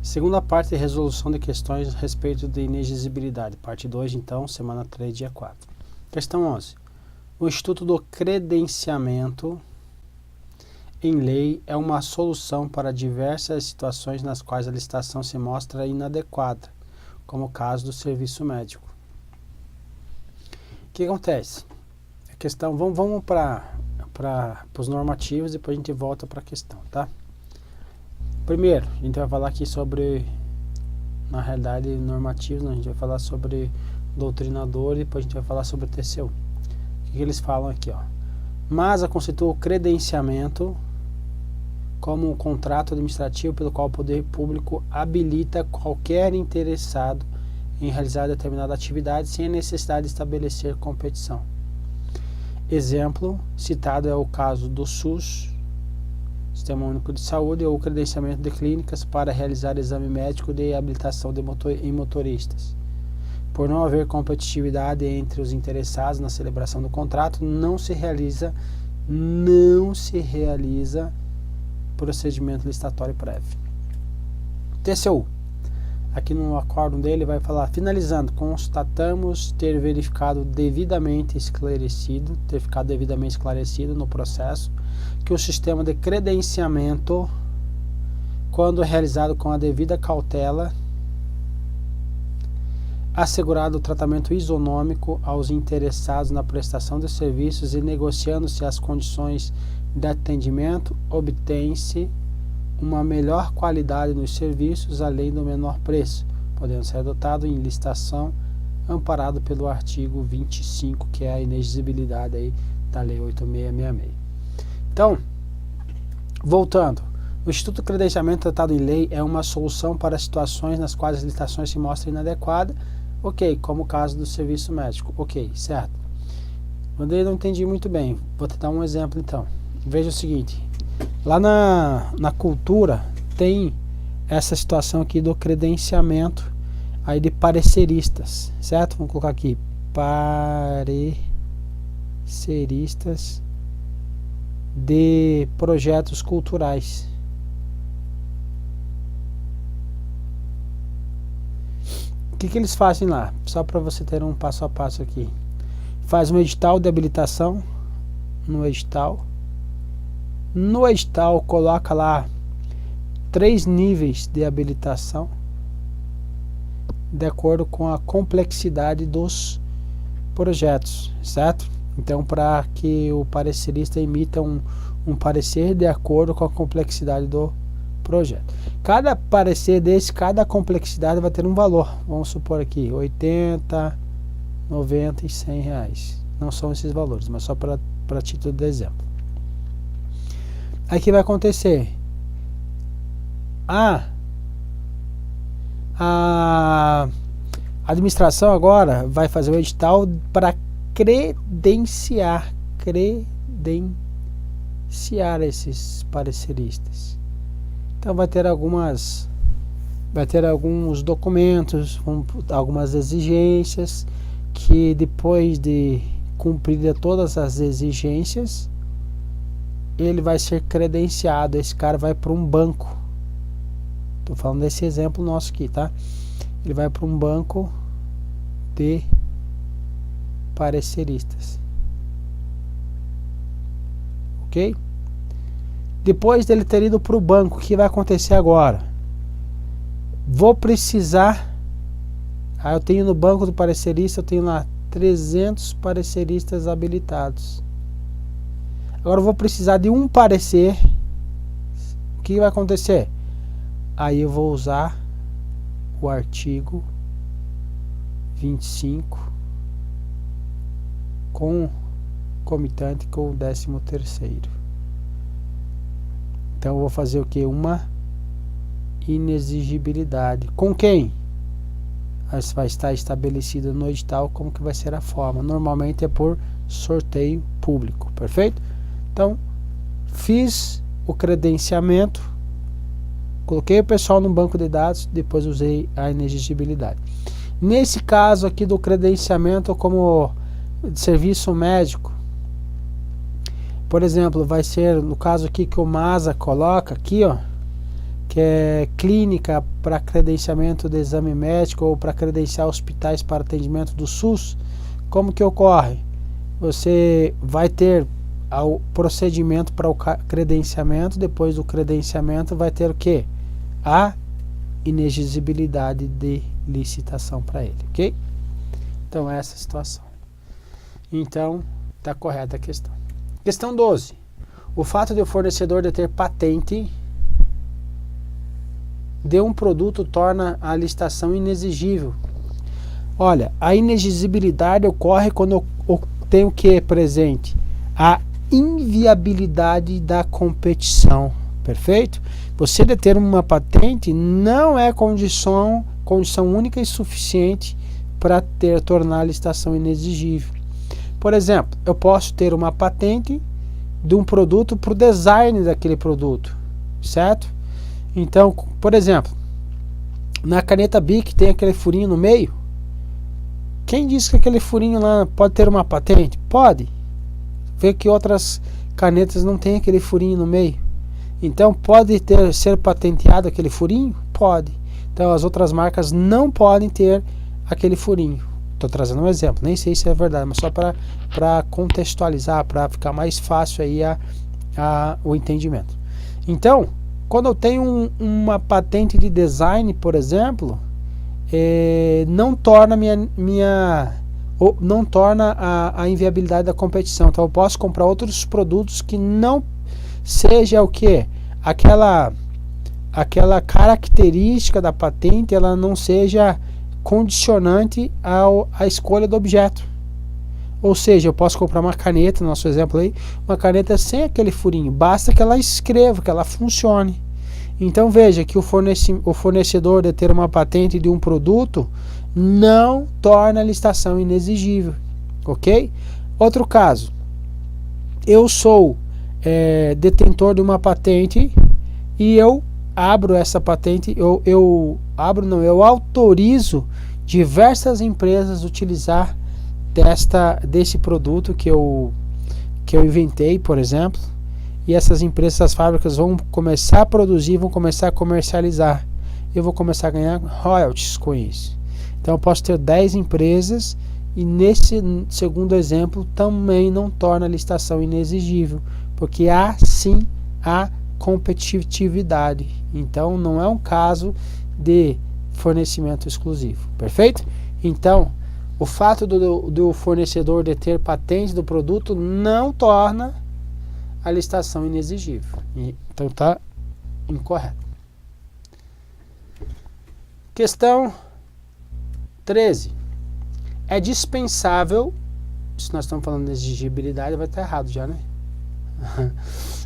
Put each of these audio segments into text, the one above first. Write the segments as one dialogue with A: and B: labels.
A: Segunda parte de resolução de questões a respeito de inexigibilidade. Parte 2, então, semana 3, dia 4. Questão 11. O Instituto do Credenciamento em lei é uma solução para diversas situações nas quais a licitação se mostra inadequada, como o caso do serviço médico. O que acontece? A questão, vamos para os normativos, depois a gente volta para a questão, tá? Primeiro, a gente vai falar aqui sobre, na realidade, normativos, a gente vai falar sobre doutrinador e depois a gente vai falar sobre TCU. O que eles falam aqui, ó? Mas constitui o credenciamento como um contrato administrativo pelo qual o poder público habilita qualquer interessado em realizar determinada atividade sem a necessidade de estabelecer competição. Exemplo citado é o caso do SUS, Sistema Único de Saúde, ou o credenciamento de clínicas para realizar exame médico de habilitação em motoristas. Por não haver competitividade entre os interessados na celebração do contrato, não se realiza procedimento licitatório prévio. TCU. Aqui no acórdão dele vai falar: finalizando, constatamos ter ficado devidamente esclarecido no processo que o sistema de credenciamento, quando realizado com a devida cautela, assegurado o tratamento isonômico aos interessados na prestação de serviços e negociando-se as condições de atendimento, obtém-se uma melhor qualidade nos serviços, além do menor preço, podendo ser adotado em licitação, amparado pelo artigo 25, que é a inexigibilidade aí da Lei 8666. Então, voltando, o Instituto de Credenciamento tratado em lei é uma solução para situações nas quais as licitações se mostram inadequadas, ok, como o caso do serviço médico, ok, certo. Quando eu não entendi muito bem, vou te dar um exemplo então. Veja o seguinte, lá na cultura tem essa situação aqui do credenciamento aí de pareceristas, certo? Vamos colocar aqui, pareceristas de projetos culturais. O que eles fazem lá? Só para você ter um passo a passo aqui. Faz um edital de habilitação. No edital coloca lá 3 níveis de habilitação de acordo com a complexidade dos projetos, certo? Então, para que o parecerista emita um parecer de acordo com a complexidade do projeto. Cada parecer desse, cada complexidade vai ter um valor. Vamos supor aqui 80, 90 e 100 reais. Não são esses valores, mas só para título de exemplo. Aí o que vai acontecer? A administração agora vai fazer o edital para credenciar esses pareceristas. Então vai ter alguns documentos, algumas exigências, que depois de cumprir todas as exigências, ele vai ser credenciado. Esse cara vai para um banco. Estou falando desse exemplo nosso aqui, tá? Ele vai para um banco de pareceristas. Ok? Depois dele ter ido para o banco, o que vai acontecer agora? Vou precisar... eu tenho no banco do parecerista, eu tenho lá 300 pareceristas habilitados. Agora eu vou precisar de um parecer. O que vai acontecer? Aí eu vou usar o artigo 25 concomitante com o 13º. Então eu vou fazer o que? Uma inexigibilidade. Com quem? Isso vai estar estabelecido no edital como que vai ser a forma. Normalmente é por sorteio público, perfeito? Então, fiz o credenciamento, coloquei o pessoal no banco de dados, depois usei a inexigibilidade. Nesse caso aqui do credenciamento como de serviço médico, por exemplo, vai ser, no caso aqui que o MASA coloca aqui, ó, que é clínica para credenciamento de exame médico ou para credenciar hospitais para atendimento do SUS, como que ocorre? Você vai ter o procedimento para o credenciamento, depois do credenciamento vai ter o quê? A inexigibilidade de licitação para ele, ok? Então, essa é a situação. Então, está correta a questão. Questão 12. O fato de o fornecedor de ter patente de um produto torna a licitação inexigível. Olha, a inexigibilidade ocorre quando eu tenho o que presente? A inviabilidade da competição. Perfeito? Você de ter uma patente não é condição única e suficiente para tornar a licitação inexigível. Por exemplo, eu posso ter uma patente de um produto para o design daquele produto, certo? Então, por exemplo, na caneta Bic tem aquele furinho no meio. Quem disse que aquele furinho lá pode ter uma patente? Pode. Vê que outras canetas não tem aquele furinho no meio. Então, pode ser patenteado aquele furinho? Pode. Então, as outras marcas não podem ter aquele furinho. Estou trazendo um exemplo, nem sei se é verdade, mas só para contextualizar, para ficar mais fácil aí o entendimento. Então, quando eu tenho uma patente de design, por exemplo, não torna não torna a inviabilidade da competição. Então, eu posso comprar outros produtos que não seja o que? Aquela característica da patente, ela não seja condicionante à escolha do objeto. Ou seja, eu posso comprar uma caneta, no nosso exemplo aí, uma caneta sem aquele furinho, basta que ela escreva, que ela funcione. Então veja que o fornecedor de ter uma patente de um produto não torna a licitação inexigível, ok? Outro caso, eu sou detentor de uma patente e eu abro essa patente, eu autorizo diversas empresas a utilizar desse produto que eu inventei, por exemplo, e essas empresas, essas fábricas vão começar a produzir, vão começar a comercializar. Eu vou começar a ganhar royalties com isso. Então eu posso ter 10 empresas e nesse segundo exemplo também não torna a licitação inexigível, porque há sim a competitividade. Então não é um caso de fornecimento exclusivo. Perfeito? Então, o fato do fornecedor de ter patente do produto não torna a licitação inexigível. Então está incorreto. Questão 13. É dispensável, se nós estamos falando de exigibilidade, vai estar errado já, né?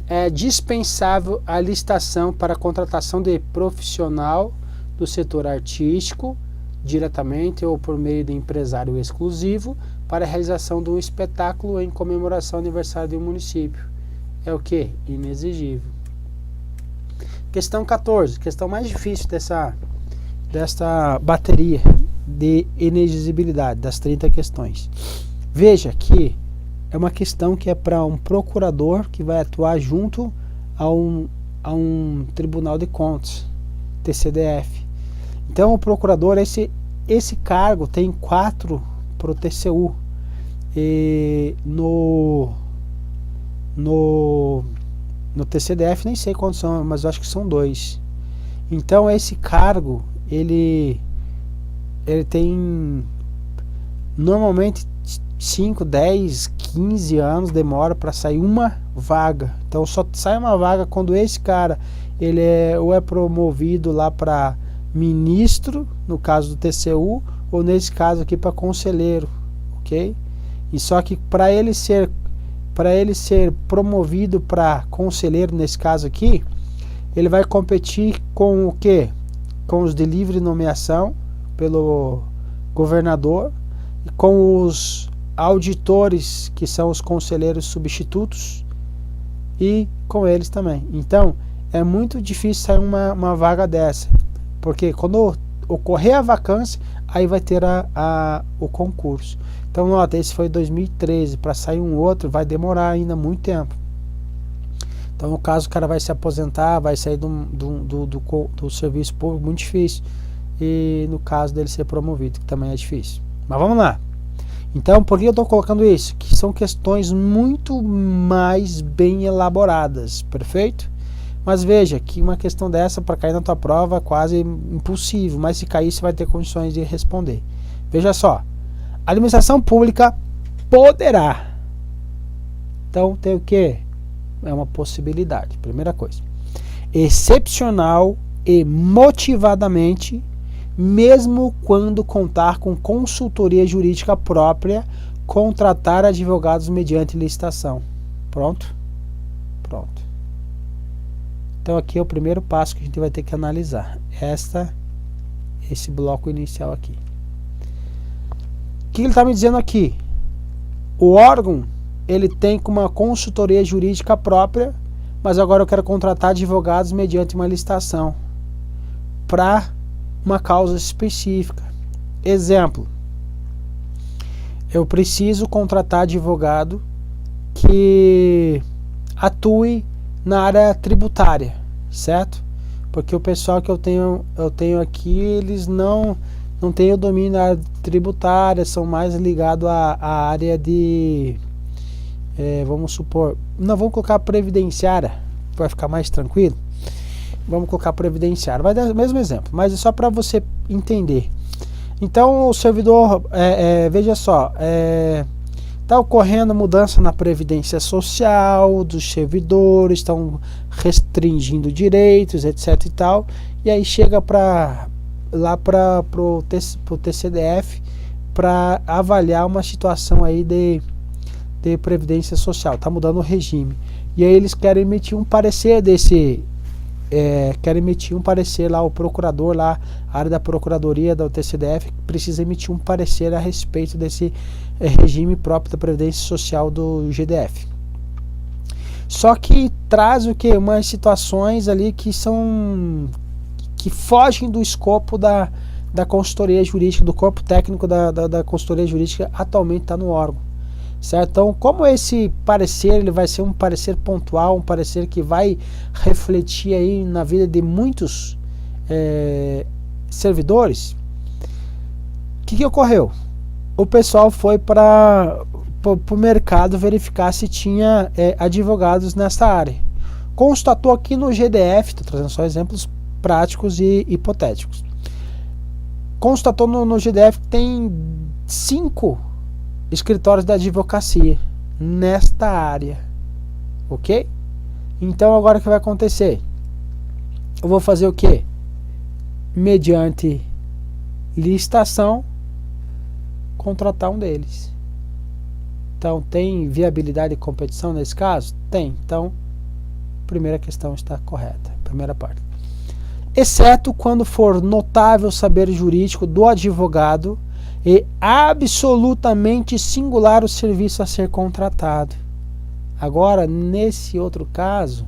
A: É dispensável a licitação para a contratação de profissional do setor artístico, diretamente ou por meio de empresário exclusivo, para a realização de um espetáculo em comemoração ao aniversário de um município. É o que? Inexigível. Questão 14, questão mais difícil desta bateria de inexigibilidade, das 30 questões. Veja que é uma questão que é para um procurador que vai atuar junto a um Tribunal de Contas, TCDF. Então o procurador, esse cargo tem 4 para o TCU. E no TCDF nem sei quantos são, mas eu acho que são 2. Então esse cargo, ele tem normalmente 5, 10, 15 anos demora para sair uma vaga. Então só sai uma vaga quando esse cara ele ou é promovido lá para ministro, no caso do TCU, ou nesse caso aqui para conselheiro, ok? E só que para ele ser promovido para conselheiro, nesse caso aqui, ele vai competir com o quê? Com os de livre nomeação pelo governador, e com os auditores, que são os conselheiros substitutos, e com eles também. Então, é muito difícil sair uma vaga dessa, porque quando ocorrer a vacância, aí vai ter o concurso. Então, nota, esse foi 2013, para sair um outro vai demorar ainda muito tempo. Então, no caso, o cara vai se aposentar, vai sair do serviço público, muito difícil. E no caso dele ser promovido, que também é difícil. Mas vamos lá. Então, por que eu estou colocando isso? Que são questões muito mais bem elaboradas, perfeito? Mas veja que uma questão dessa para cair na tua prova é quase impossível, mas se cair você vai ter condições de responder. Veja só, a administração pública poderá. Então tem o que? É uma possibilidade, primeira coisa. Excepcional e motivadamente, mesmo quando contar com consultoria jurídica própria, contratar advogados mediante licitação. Pronto? Pronto. Então aqui é o primeiro passo que a gente vai ter que analisar. Esse bloco inicial aqui. O que ele está me dizendo aqui? O órgão, ele tem uma consultoria jurídica própria, mas agora eu quero contratar advogados mediante uma licitação para uma causa específica. Exemplo, eu preciso contratar advogado que atue na área tributária, certo? Porque o pessoal que eu tenho aqui, eles não têm o domínio da área tributária, são mais ligados à área de, vamos supor, não, vamos colocar previdenciária, vai ficar mais tranquilo. Vamos colocar previdenciária, vai dar o mesmo exemplo, mas é só para você entender. Então o servidor, veja só, está ocorrendo mudança na previdência social dos servidores, estão restringindo direitos, etc e tal, e aí chega lá para o TCDF para avaliar uma situação aí de previdência social, está mudando o regime, e aí eles querem emitir um parecer lá, o procurador lá, a área da procuradoria da TCDF precisa emitir um parecer a respeito desse regime próprio da Previdência Social do GDF. Só que traz o que? Umas situações ali que fogem do escopo da consultoria jurídica, do corpo técnico da consultoria jurídica atualmente está no órgão. Certo? Então, como esse parecer ele vai ser um parecer pontual, um parecer que vai refletir aí na vida de muitos servidores, o que ocorreu? O pessoal foi para o mercado verificar se tinha advogados nessa área. Constatou aqui no GDF, estou trazendo só exemplos práticos e hipotéticos. Constatou no GDF que tem 5 escritórios da advocacia nesta área, ok? Então agora o que vai acontecer? Eu vou fazer o que? Mediante licitação, contratar um deles. Então tem viabilidade de competição nesse caso? Tem. Então, primeira questão está correta, primeira parte. Exceto quando for notável saber jurídico do advogado e absolutamente singular o serviço a ser contratado. Agora, nesse outro caso,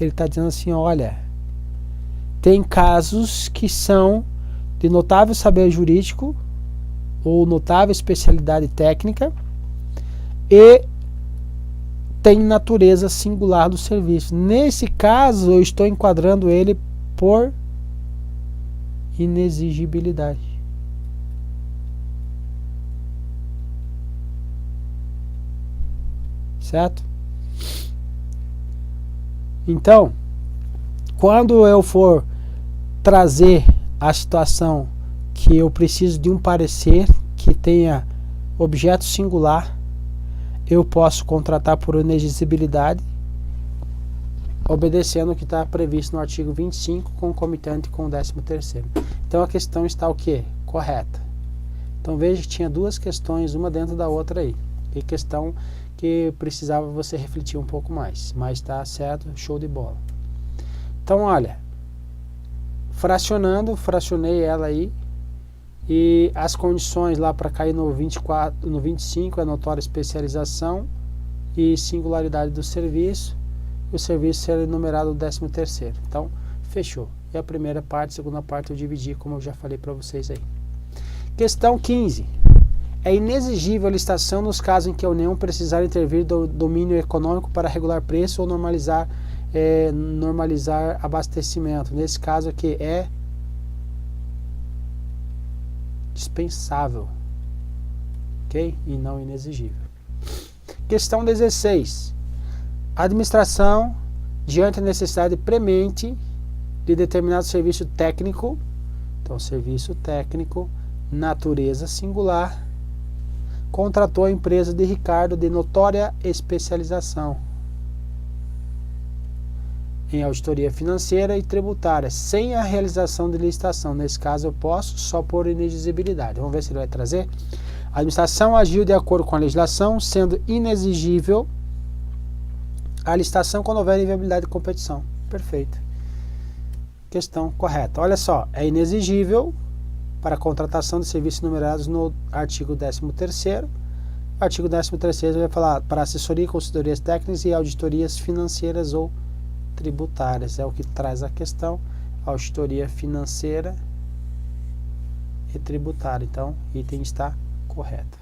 A: ele está dizendo assim, olha, tem casos que são de notável saber jurídico ou notável especialidade técnica e tem natureza singular do serviço. Nesse caso, eu estou enquadrando ele por inexigibilidade. Certo? Então, quando eu for trazer a situação que eu preciso de um parecer que tenha objeto singular, eu posso contratar por inexigibilidade, obedecendo o que está previsto no artigo 25, concomitante com o 13º. Então a questão está o quê? Correta. Então veja que tinha duas questões, uma dentro da outra aí. E questão que precisava você refletir um pouco mais. Mas está certo, show de bola. Então olha, fracionei ela aí. E as condições lá para cair no 24, no 25 é notória especialização e singularidade do serviço. E o serviço será enumerado no 13º. Então, fechou. E a primeira parte, a segunda parte eu dividi, como eu já falei para vocês aí. Questão 15. É inexigível a licitação nos casos em que a União precisar intervir do domínio econômico para regular preço ou normalizar abastecimento. Nesse caso aqui é dispensável, ok? E não inexigível. Questão 16. A administração, diante da necessidade premente de determinado serviço técnico, então serviço técnico, natureza singular, contratou a empresa de Ricardo de notória especialização em auditoria financeira e tributária, sem a realização de licitação. Nesse caso eu posso só por inexigibilidade. Vamos ver se ele vai trazer. A administração agiu de acordo com a legislação, sendo inexigível a licitação quando houver inviabilidade de competição. Perfeito. Questão correta. Olha só, é inexigível para a contratação de serviços enumerados no artigo 13º. O artigo 13º vai falar para assessoria, consultorias técnicas e auditorias financeiras ou tributárias. É o que traz a questão, auditoria financeira e tributária. Então, item está correto.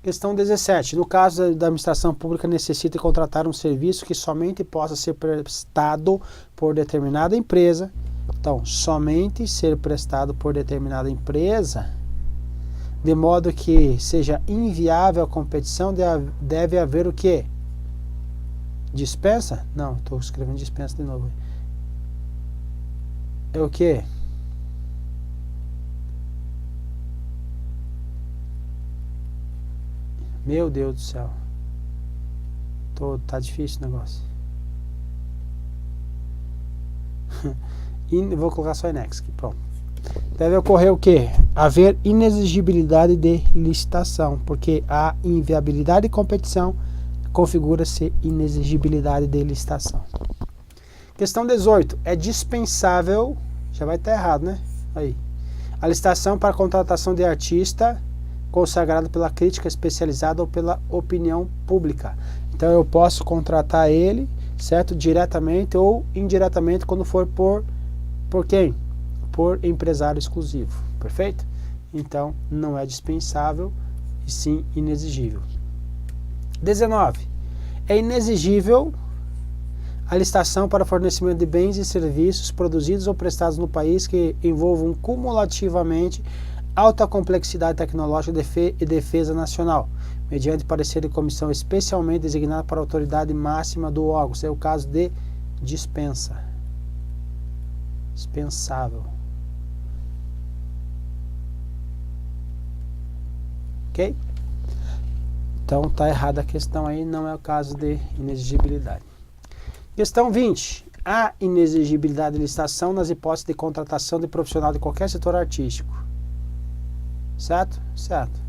A: Questão 17. No caso da administração pública necessita contratar um serviço que somente possa ser prestado por determinada empresa. Então, somente ser prestado por determinada empresa, de modo que seja inviável a competição, deve haver o quê? Dispensa? Não, estou escrevendo dispensa de novo. É o quê? Meu Deus do céu. Tá difícil o negócio. Vou colocar só anexo aqui, pronto. Deve ocorrer o quê? Haver inexigibilidade de licitação, porque a inviabilidade de competição configura-se inexigibilidade de licitação. Questão 18. É dispensável, já vai estar errado, né? Aí. A licitação para contratação de artista consagrado pela crítica especializada ou pela opinião pública. Então eu posso contratar ele, certo? Diretamente ou indiretamente quando for por quem? Por empresário exclusivo, perfeito? Então não é dispensável e sim inexigível. 19. É inexigível a licitação para fornecimento de bens e serviços produzidos ou prestados no país que envolvam cumulativamente alta complexidade tecnológica e defesa nacional, mediante parecer de comissão especialmente designada para a autoridade máxima do órgão. Esse é o caso de dispensa. Dispensável. Ok? Então está errada a questão aí, não é o caso de inexigibilidade. Questão 20. Há inexigibilidade de licitação nas hipóteses de contratação de profissional de qualquer setor artístico. Certo? Certo.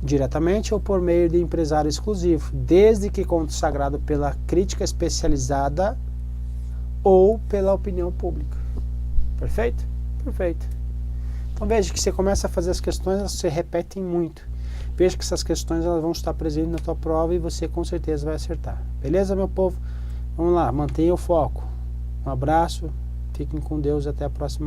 A: Diretamente ou por meio de empresário exclusivo, desde que consagrado pela crítica especializada ou pela opinião pública. Perfeito? Perfeito. Então veja que você começa a fazer as questões, elas se repetem muito. Veja que essas questões elas vão estar presentes na tua prova e você com certeza vai acertar. Beleza, meu povo? Vamos lá, mantenha o foco. Um abraço, fiquem com Deus e até a próxima.